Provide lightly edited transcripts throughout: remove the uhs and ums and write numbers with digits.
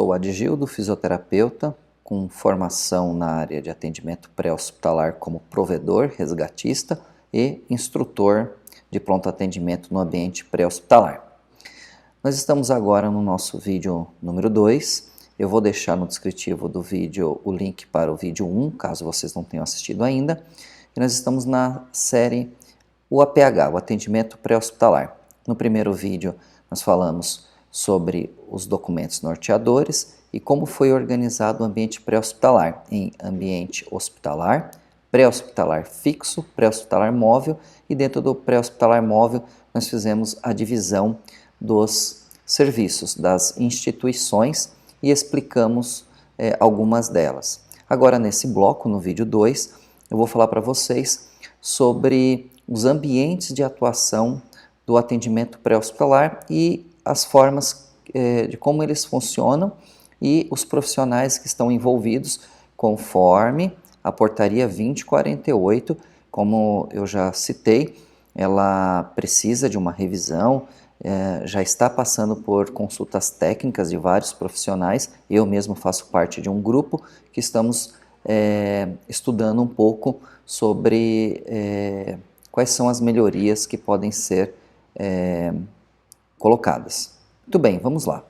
sou Adgildo, fisioterapeuta, com formação na área de atendimento pré-hospitalar como provedor, resgatista e instrutor de pronto atendimento no ambiente pré-hospitalar. Nós estamos agora no nosso vídeo número 2. Eu vou deixar no descritivo do vídeo o link para o vídeo 1, caso vocês não tenham assistido ainda. E nós estamos na série o APH, o atendimento pré-hospitalar. No primeiro vídeo nós falamos sobre os documentos norteadores e como foi organizado o ambiente pré-hospitalar em ambiente hospitalar, pré-hospitalar fixo, pré-hospitalar móvel, e dentro do pré-hospitalar móvel nós fizemos a divisão dos serviços, das instituições e explicamos algumas delas. Agora nesse bloco, no vídeo 2, eu vou falar para vocês sobre os ambientes de atuação do atendimento pré-hospitalar e as formas de como eles funcionam e os profissionais que estão envolvidos conforme a portaria 2048, como eu já citei, ela precisa de uma revisão, já está passando por consultas técnicas de vários profissionais, eu mesmo faço parte de um grupo que estamos estudando um pouco sobre quais são as melhorias que podem ser colocadas. Muito bem, vamos lá.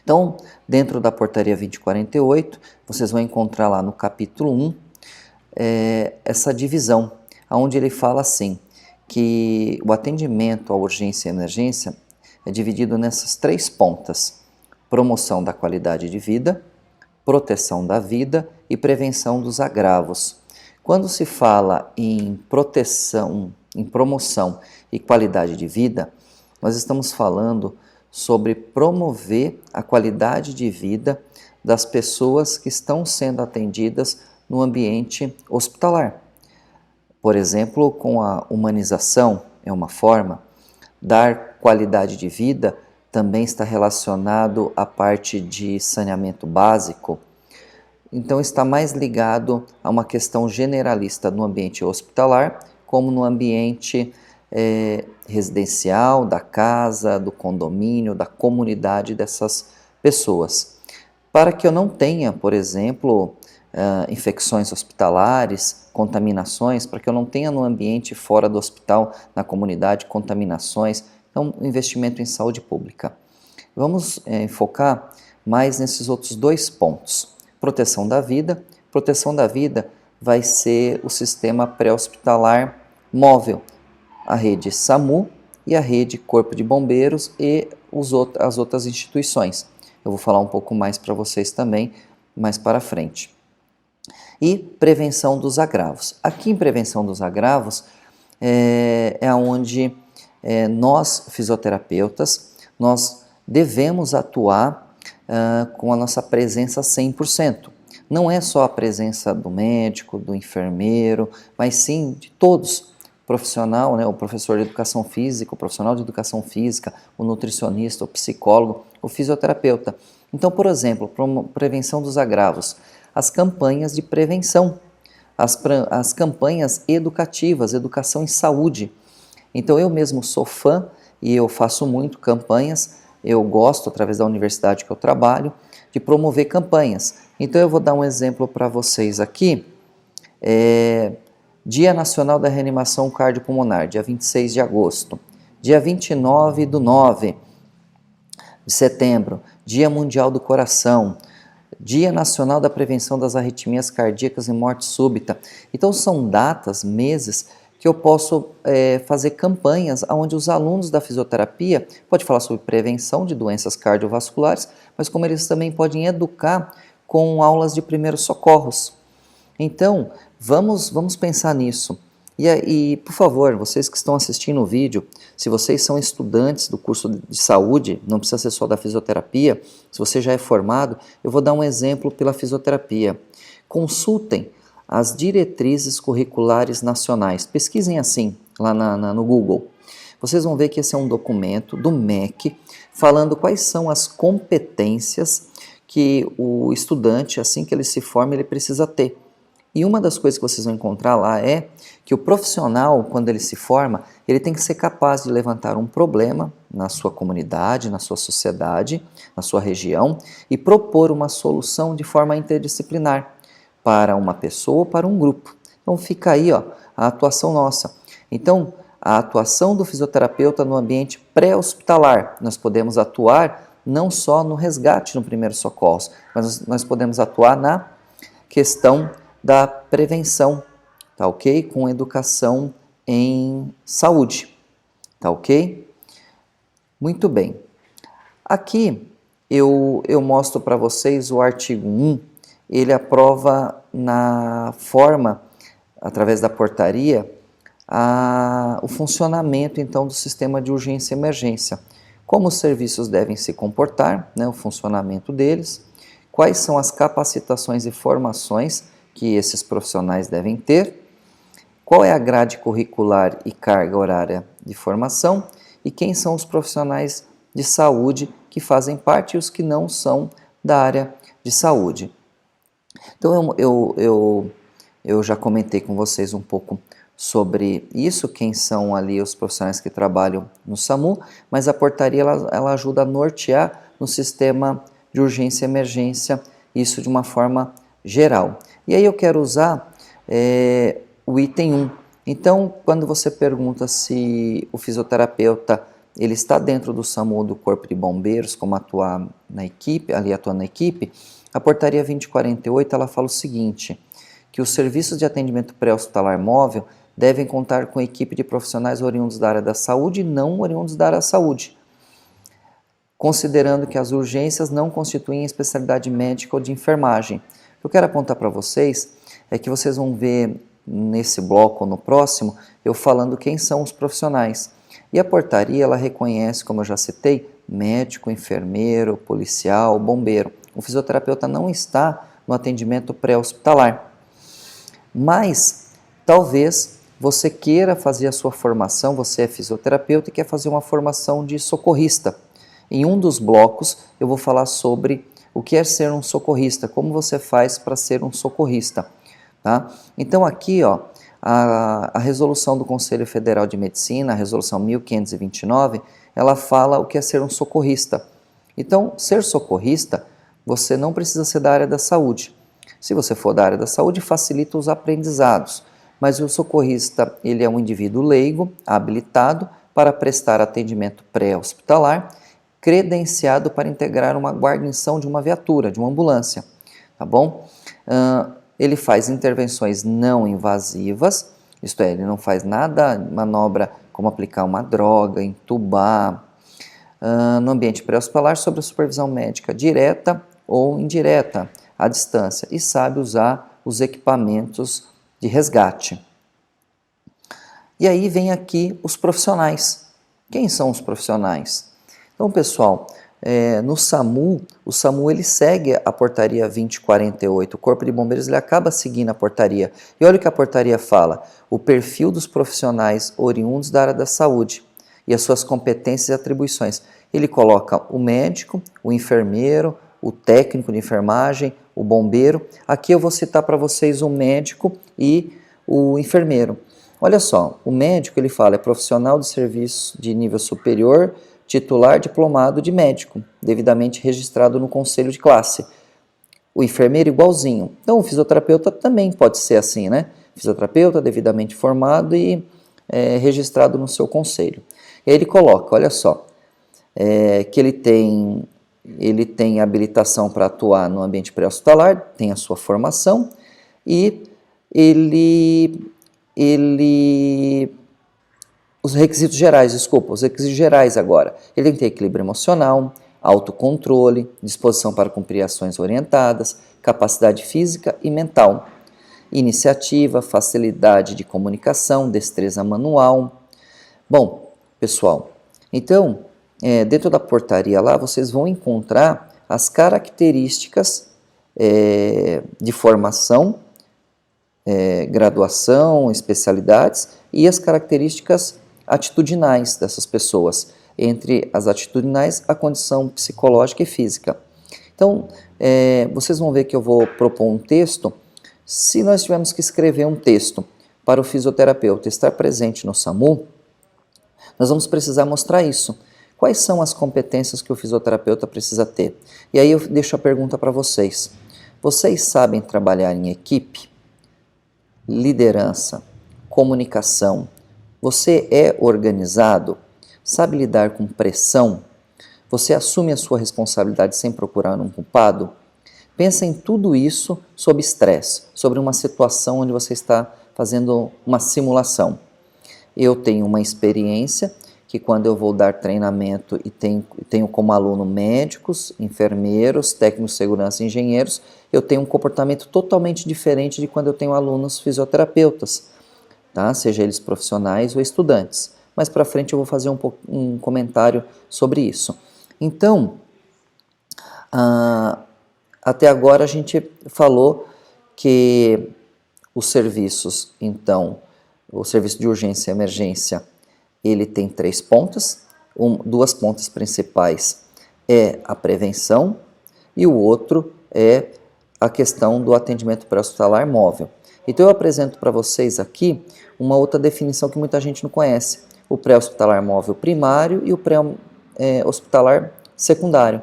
Então, dentro da portaria 2048, vocês vão encontrar lá no capítulo 1 essa divisão, onde ele fala assim, que o atendimento à urgência e emergência é dividido nessas 3 pontas: promoção da qualidade de vida, proteção da vida e prevenção dos agravos. Quando se fala em proteção, em promoção e qualidade de vida, nós estamos falando sobre promover a qualidade de vida das pessoas que estão sendo atendidas no ambiente hospitalar. Por exemplo, com a humanização é uma forma, dar qualidade de vida também está relacionado à parte de saneamento básico, então está mais ligado a uma questão generalista no ambiente hospitalar, como no ambiente residencial, da casa, do condomínio, da comunidade dessas pessoas. Para que eu não tenha, por exemplo, infecções hospitalares, contaminações, para que eu não tenha no ambiente fora do hospital, na comunidade, contaminações, então investimento em saúde pública. Vamos focar mais nesses outros 2 pontos. Proteção da vida. Proteção da vida vai ser o sistema pré-hospitalar móvel, a rede SAMU e a rede Corpo de Bombeiros e as outras instituições. Eu vou falar um pouco mais para vocês também, mais para frente. E prevenção dos agravos. Aqui em prevenção dos agravos é onde nós, fisioterapeutas, nós devemos atuar com a nossa presença 100%. Não é só a presença do médico, do enfermeiro, mas sim de todos. O profissional, o professor de educação física, o profissional de educação física, o nutricionista, o psicólogo, o fisioterapeuta. Então, por exemplo, prevenção dos agravos, as campanhas de prevenção, as campanhas educativas, educação em saúde. Então, eu mesmo sou fã e eu faço muito campanhas, eu gosto, através da universidade que eu trabalho, de promover campanhas. Então, eu vou dar um exemplo para vocês aqui. Dia Nacional da Reanimação Cardiopulmonar, dia 26 de agosto. Dia 29 de setembro, Dia Mundial do Coração. Dia Nacional da Prevenção das Arritmias Cardíacas e Morte Súbita. Então são datas, meses, que eu posso fazer campanhas onde os alunos da fisioterapia podem falar sobre prevenção de doenças cardiovasculares, mas como eles também podem educar com aulas de primeiros socorros. Então, vamos pensar nisso. E, por favor, vocês que estão assistindo o vídeo, se vocês são estudantes do curso de saúde, não precisa ser só da fisioterapia, se você já é formado, eu vou dar um exemplo pela fisioterapia. Consultem as diretrizes curriculares nacionais. Pesquisem assim, lá no Google. Vocês vão ver que esse é um documento do MEC, falando quais são as competências que o estudante, assim que ele se forma, ele precisa ter. E uma das coisas que vocês vão encontrar lá é que o profissional, quando ele se forma, Ele tem que ser capaz de levantar um problema na sua comunidade, na sua sociedade, na sua região e propor uma solução de forma interdisciplinar para uma pessoa ou para um grupo. Então fica aí, ó, a atuação nossa. Então, a atuação do fisioterapeuta no ambiente pré-hospitalar. Nós podemos atuar não só no resgate no primeiro socorro, mas nós podemos atuar na questão da prevenção, tá ok? Com educação em saúde, tá ok? Muito bem. Aqui eu mostro para vocês o artigo 1, ele aprova na forma, através da portaria, o funcionamento então do sistema de urgência e emergência. Como os serviços devem se comportar, né, o funcionamento deles, quais são as capacitações e formações que esses profissionais devem ter, qual é a grade curricular e carga horária de formação e quem são os profissionais de saúde que fazem parte e os que não são da área de saúde. Então eu já comentei com vocês um pouco sobre isso, quem são ali os profissionais que trabalham no SAMU, mas a portaria ela ajuda a nortear no sistema de urgência e emergência, isso de uma forma geral. E aí eu quero usar o item 1. Então, quando você pergunta se o fisioterapeuta ele está dentro do SAMU ou do Corpo de Bombeiros, como atuar na equipe, ali atuando na equipe, a portaria 2048 ela fala o seguinte, que os serviços de atendimento pré-hospitalar móvel devem contar com equipe de profissionais oriundos da área da saúde e não oriundos da área da saúde, considerando que as urgências não constituem especialidade médica ou de enfermagem. O que eu quero apontar para vocês é que vocês vão ver nesse bloco ou no próximo, eu falando quem são os profissionais. E a portaria, ela reconhece, como eu já citei, médico, enfermeiro, policial, bombeiro. O fisioterapeuta não está no atendimento pré-hospitalar. Mas, talvez você queira fazer a sua formação, você é fisioterapeuta e quer fazer uma formação de socorrista. Em um dos blocos, eu vou falar sobre o que é ser um socorrista, como você faz para ser um socorrista. Tá? Então aqui, ó, a resolução do Conselho Federal de Medicina, a resolução 1529, ela fala o que é ser um socorrista. Então, ser socorrista, você não precisa ser da área da saúde. Se você for da área da saúde, facilita os aprendizados. Mas o socorrista, ele é um indivíduo leigo, habilitado para prestar atendimento pré-hospitalar, credenciado para integrar uma guarnição de uma viatura, de uma ambulância, tá bom? Ele faz intervenções não invasivas, isto é, ele não faz nada, manobra como aplicar uma droga, entubar, no ambiente pré-hospitalar sob a supervisão médica direta ou indireta, à distância, e sabe usar os equipamentos de resgate. E aí vem aqui os profissionais. Quem são os profissionais? Então, pessoal, no SAMU, o SAMU ele segue a portaria 2048, o Corpo de Bombeiros ele acaba seguindo a portaria. E olha o que a portaria fala, o perfil dos profissionais oriundos da área da saúde e as suas competências e atribuições. Ele coloca o médico, o enfermeiro, o técnico de enfermagem, o bombeiro. Aqui eu vou citar para vocês o médico e o enfermeiro. Olha só, o médico ele fala, é profissional de serviço de nível superior, titular diplomado de médico, devidamente registrado no conselho de classe. O enfermeiro igualzinho. Então o fisioterapeuta também pode ser assim, né? Fisioterapeuta devidamente formado e registrado no seu conselho. E aí ele coloca, olha só, que ele tem habilitação para atuar no ambiente pré-hospitalar, tem a sua formação e os requisitos gerais agora. Ele tem que ter equilíbrio emocional, autocontrole, disposição para cumprir ações orientadas, capacidade física e mental, iniciativa, facilidade de comunicação, destreza manual. Bom, pessoal, então, dentro da portaria lá, vocês vão encontrar as características de formação, graduação, especialidades e as características atitudinais dessas pessoas. Entre as atitudinais, a condição psicológica e física. Então, vocês vão ver que eu vou propor um texto. Se nós tivermos que escrever um texto para o fisioterapeuta estar presente no SAMU, Nós vamos precisar mostrar isso. Quais são as competências que o fisioterapeuta precisa ter? E aí eu deixo a pergunta para vocês. Vocês sabem trabalhar em equipe? Liderança, comunicação. Você é organizado? Sabe lidar com pressão? Você assume a sua responsabilidade sem procurar um culpado? Pensa em tudo isso sob estresse, sobre uma situação onde você está fazendo uma simulação. Eu tenho uma experiência que quando eu vou dar treinamento e tenho como aluno médicos, enfermeiros, técnicos de segurança e engenheiros, eu tenho um comportamento totalmente diferente de quando eu tenho alunos fisioterapeutas, tá? Seja eles profissionais ou estudantes. Mais para frente eu vou fazer um comentário sobre isso. Então, até agora a gente falou que os serviços, então, o serviço de urgência e emergência, ele tem 3 pontas, 2 pontas principais é a prevenção e o outro é a questão do atendimento pré-hospitalar móvel. Então eu apresento para vocês aqui uma outra definição que muita gente não conhece, o pré-hospitalar móvel primário e o pré-hospitalar secundário.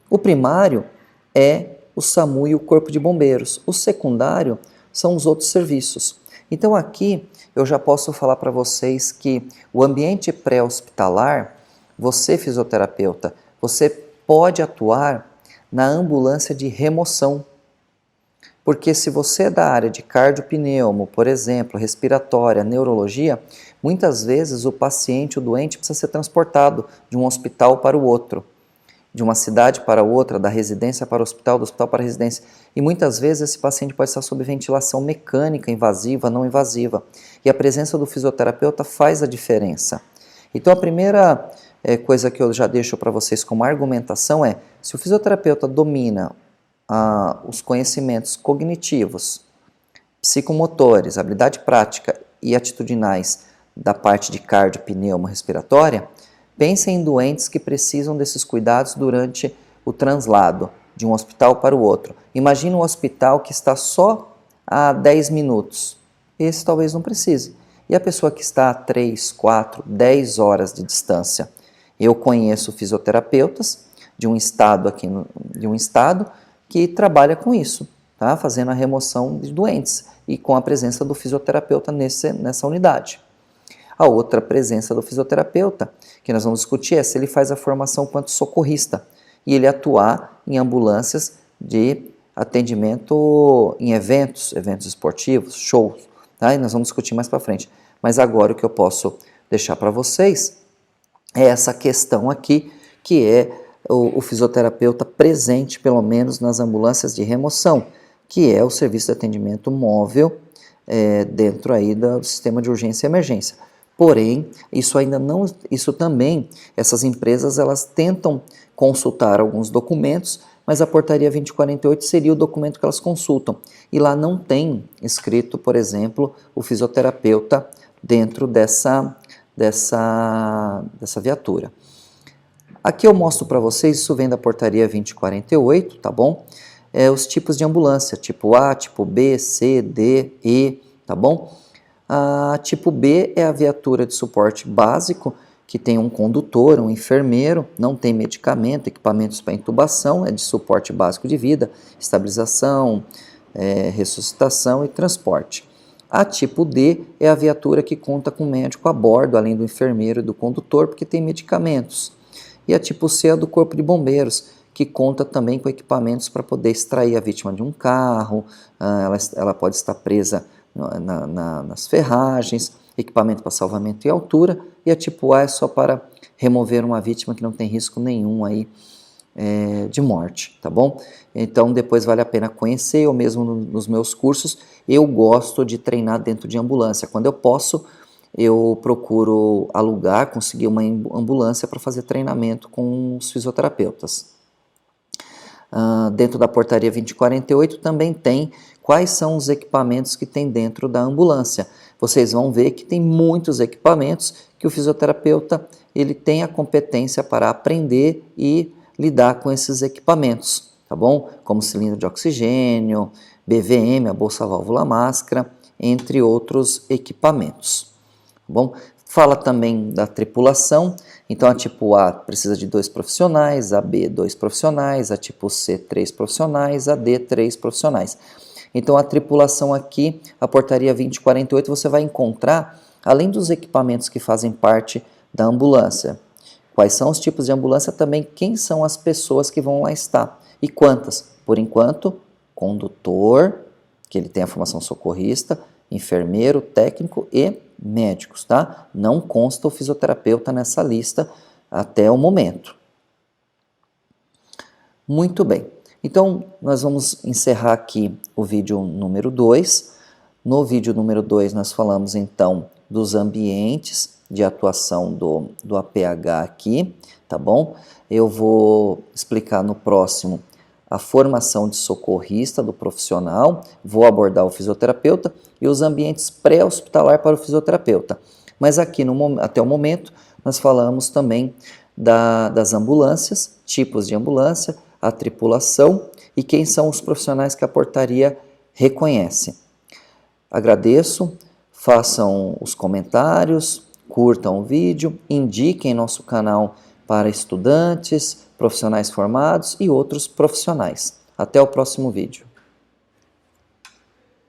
O primário é o SAMU e o Corpo de Bombeiros, o secundário são os outros serviços. Então aqui eu já posso falar para vocês que o ambiente pré-hospitalar, você fisioterapeuta, você pode atuar na ambulância de remoção. Porque se você é da área de cardiopneumo, por exemplo, respiratória, neurologia, muitas vezes o paciente, o doente, precisa ser transportado de um hospital para o outro, de uma cidade para outra, da residência para o hospital, do hospital para a residência. E muitas vezes esse paciente pode estar sob ventilação mecânica, invasiva, não invasiva. E a presença do fisioterapeuta faz a diferença. Então a primeira coisa que eu já deixo para vocês como argumentação é, se o fisioterapeuta domina os conhecimentos cognitivos, psicomotores, habilidade prática e atitudinais da parte de cardio, pneumo, respiratória, pensem em doentes que precisam desses cuidados durante o translado de um hospital para o outro. Imagina um hospital que está só a 10 minutos. Esse talvez não precise. E a pessoa que está a 3, 4, 10 horas de distância? Eu conheço fisioterapeutas de um estado que trabalha com isso, tá? Fazendo a remoção de doentes e com a presença do fisioterapeuta nessa unidade. A outra presença do fisioterapeuta que nós vamos discutir é se ele faz a formação quanto socorrista e ele atuar em ambulâncias de atendimento em eventos esportivos, shows, tá? E nós vamos discutir mais para frente. Mas agora o que eu posso deixar para vocês é essa questão aqui, que é o fisioterapeuta presente, pelo menos nas ambulâncias de remoção, que é o serviço de atendimento móvel dentro aí do sistema de urgência e emergência. Porém, essas empresas elas tentam consultar alguns documentos, mas a portaria 2048 seria o documento que elas consultam. E lá não tem escrito, por exemplo, o fisioterapeuta dentro dessa viatura. Aqui eu mostro para vocês, isso vem da portaria 2048, tá bom? Os tipos de ambulância, tipo A, tipo B, C, D, E, tá bom? A tipo B é a viatura de suporte básico, que tem um condutor, um enfermeiro, não tem medicamento, equipamentos para intubação, é de suporte básico de vida, estabilização, ressuscitação e transporte. A tipo D é a viatura que conta com médico a bordo, além do enfermeiro e do condutor, porque tem medicamentos. E a tipo C é a do Corpo de Bombeiros, que conta também com equipamentos para poder extrair a vítima de um carro, ela pode estar presa nas ferragens, equipamento para salvamento em altura, e a tipo A é só para remover uma vítima que não tem risco nenhum aí, de morte, tá bom? Então depois vale a pena conhecer, eu mesmo nos meus cursos, eu gosto de treinar dentro de ambulância. Quando eu posso, eu procuro alugar, conseguir uma ambulância para fazer treinamento com os fisioterapeutas. Dentro da portaria 2048 também tem quais são os equipamentos que tem dentro da ambulância. Vocês vão ver que tem muitos equipamentos que o fisioterapeuta ele tem a competência para aprender e lidar com esses equipamentos, tá bom? Como cilindro de oxigênio, BVM, a bolsa válvula máscara, entre outros equipamentos. Tá bom? Fala também da tripulação, então a tipo A precisa de 2 profissionais, a B 2 profissionais, a tipo C 3 profissionais, a D 3 profissionais. Então a tripulação aqui, a portaria 2048, você vai encontrar, além dos equipamentos que fazem parte da ambulância, quais são os tipos de ambulância, também quem são as pessoas que vão lá estar e quantas. Por enquanto, condutor, que ele tem a formação socorrista, enfermeiro, técnico e médicos, tá? Não consta o fisioterapeuta nessa lista até o momento. Muito bem. Então, nós vamos encerrar aqui o vídeo número 2. No vídeo número 2, nós falamos, então, dos ambientes de atuação do APH aqui, tá bom? Eu vou explicar no próximo a formação de socorrista do profissional, vou abordar o fisioterapeuta e os ambientes pré-hospitalar para o fisioterapeuta. Mas aqui, até o momento, nós falamos também das ambulâncias, tipos de ambulância, a tripulação e quem são os profissionais que a portaria reconhece. Agradeço, façam os comentários, curtam o vídeo, indiquem nosso canal para estudantes, profissionais formados e outros profissionais. Até o próximo vídeo.